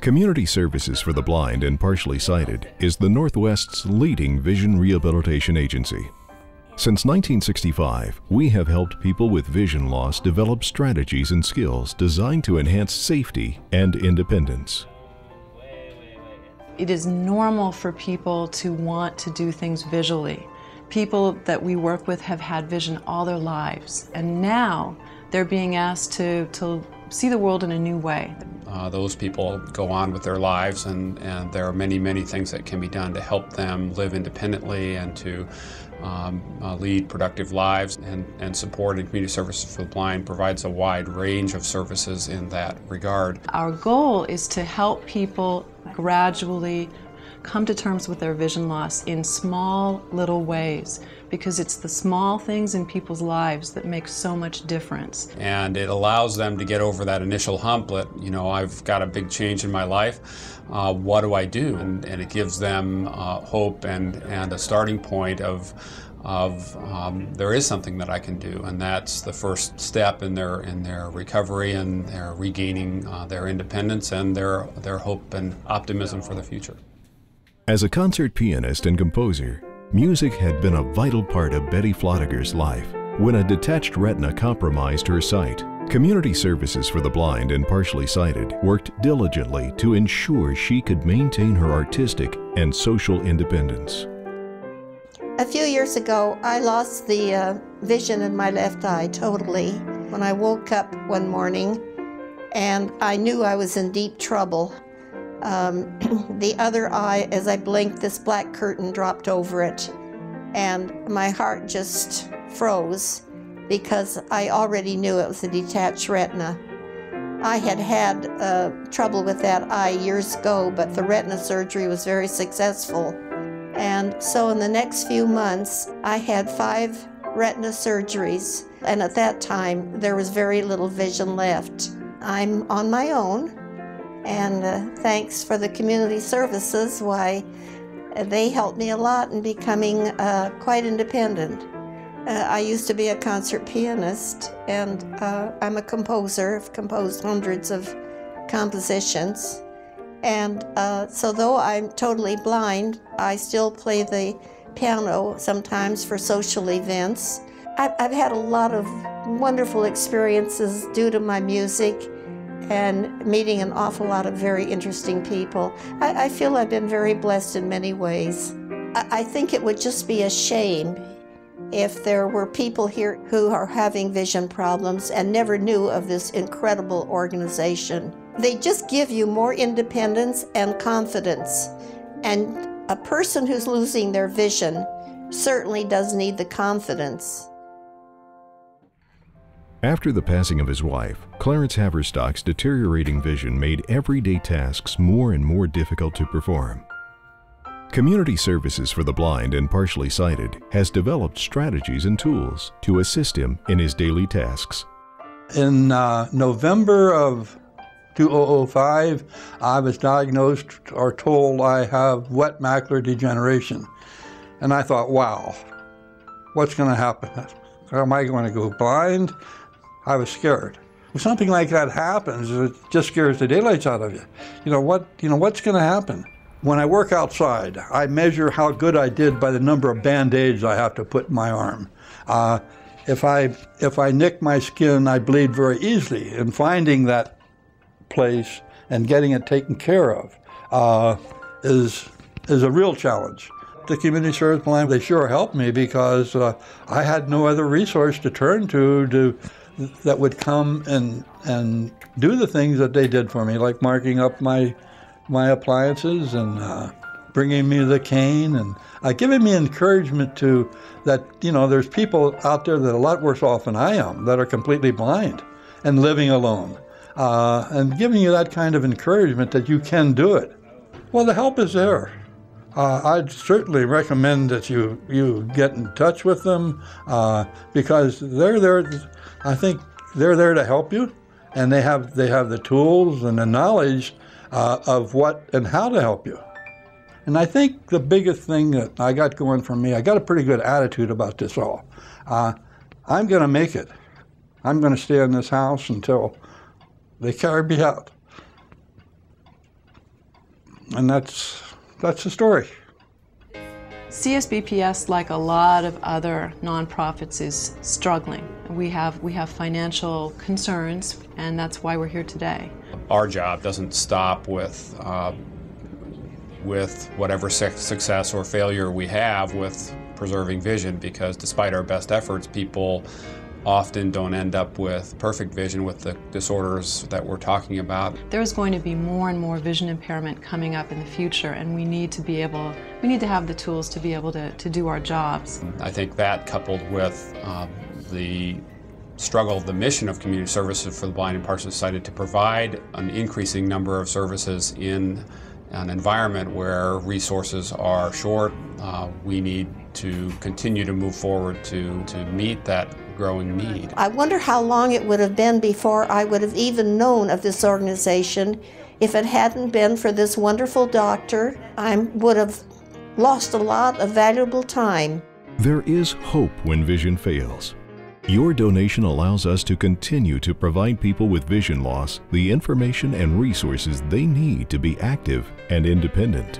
Community Services for the Blind and Partially Sighted is the Northwest's leading vision rehabilitation agency. Since 1965, we have helped people with vision loss develop strategies and skills designed to enhance safety and independence. It is normal for people to want to do things visually. People that we work with have had vision all their lives, and now they're being asked to see the world in a new way. Those people go on with their lives, and there are many, many things that can be done to help them live independently and to lead productive lives, and support in Community Services for the Blind provides a wide range of services in that regard. Our goal is to help people gradually come to terms with their vision loss in small little ways, because it's the small things in people's lives that make so much difference. And it allows them to get over that initial hump that, you know, I've got a big change in my life, what do I do? And it gives them hope and a starting point of there is something that I can do, and that's the first step in their recovery and their regaining their independence and their hope and optimism for the future. As a concert pianist and composer, music had been a vital part of Betty Flodiger's life. When a detached retina compromised her sight, Community Services for the Blind and Partially Sighted worked diligently to ensure she could maintain her artistic and social independence. A few years ago, I lost the vision in my left eye totally. When I woke up one morning, and I knew I was in deep trouble. The other eye, as I blinked, this black curtain dropped over it, and my heart just froze because I already knew it was a detached retina. I had trouble with that eye years ago, but the retina surgery was very successful. And so in the next few months, I had 5 retina surgeries, and at that time, there was very little vision left. I'm on my own. And thanks for the community services, why they helped me a lot in becoming quite independent. I used to be a concert pianist, and I'm a composer. I've composed hundreds of compositions. And so though I'm totally blind, I still play the piano sometimes for social events. I've had a lot of wonderful experiences due to my music, and meeting an awful lot of very interesting people. I feel I've been very blessed in many ways. I think it would just be a shame if there were people here who are having vision problems and never knew of this incredible organization. They just give you more independence and confidence. And a person who's losing their vision certainly does need the confidence. After the passing of his wife, Clarence Haverstock's deteriorating vision made everyday tasks more and more difficult to perform. Community Services for the Blind and Partially Sighted has developed strategies and tools to assist him in his daily tasks. In November of 2005, I was diagnosed or told I have wet macular degeneration. And I thought, wow, what's going to happen? Am I going to go blind? I was scared. When something like that happens, it just scares the daylights out of you. What's going to happen? When I work outside, I measure how good I did by the number of Band-Aids I have to put in my arm. If I nick my skin, I bleed very easily. And finding that place and getting it taken care of is a real challenge. The Community Service Blind, they sure helped me because I had no other resource to turn to that would come and do the things that they did for me, like marking up my appliances and bringing me the cane and giving me encouragement to that, there's people out there that are a lot worse off than I am, that are completely blind and living alone, and giving you that kind of encouragement that you can do it. Well, the help is there. I'd certainly recommend that you get in touch with them because they're there. I think they're there to help you, and they have the tools and the knowledge of what and how to help you. And I think the biggest thing that I got going for me, I got a pretty good attitude about this all. I'm going to make it. I'm going to stay in this house until they carry me out. And that's the story. CSBPS, like a lot of other nonprofits, is struggling. We have financial concerns, and that's why we're here today. Our job doesn't stop with whatever success or failure we have with preserving vision, because despite our best efforts, people often don't end up with perfect vision with the disorders that we're talking about. There's going to be more and more vision impairment coming up in the future, and we need to have the tools to be able to do our jobs. I think that, coupled with the struggle, the mission of Community Services for the Blind and Partially Sighted to provide an increasing number of services in an environment where resources are short, we need to continue to move forward to meet that growing need. I wonder how long it would have been before I would have even known of this organization if it hadn't been for this wonderful doctor. I would have lost a lot of valuable time. There is hope when vision fails. Your donation allows us to continue to provide people with vision loss the information and resources they need to be active and independent.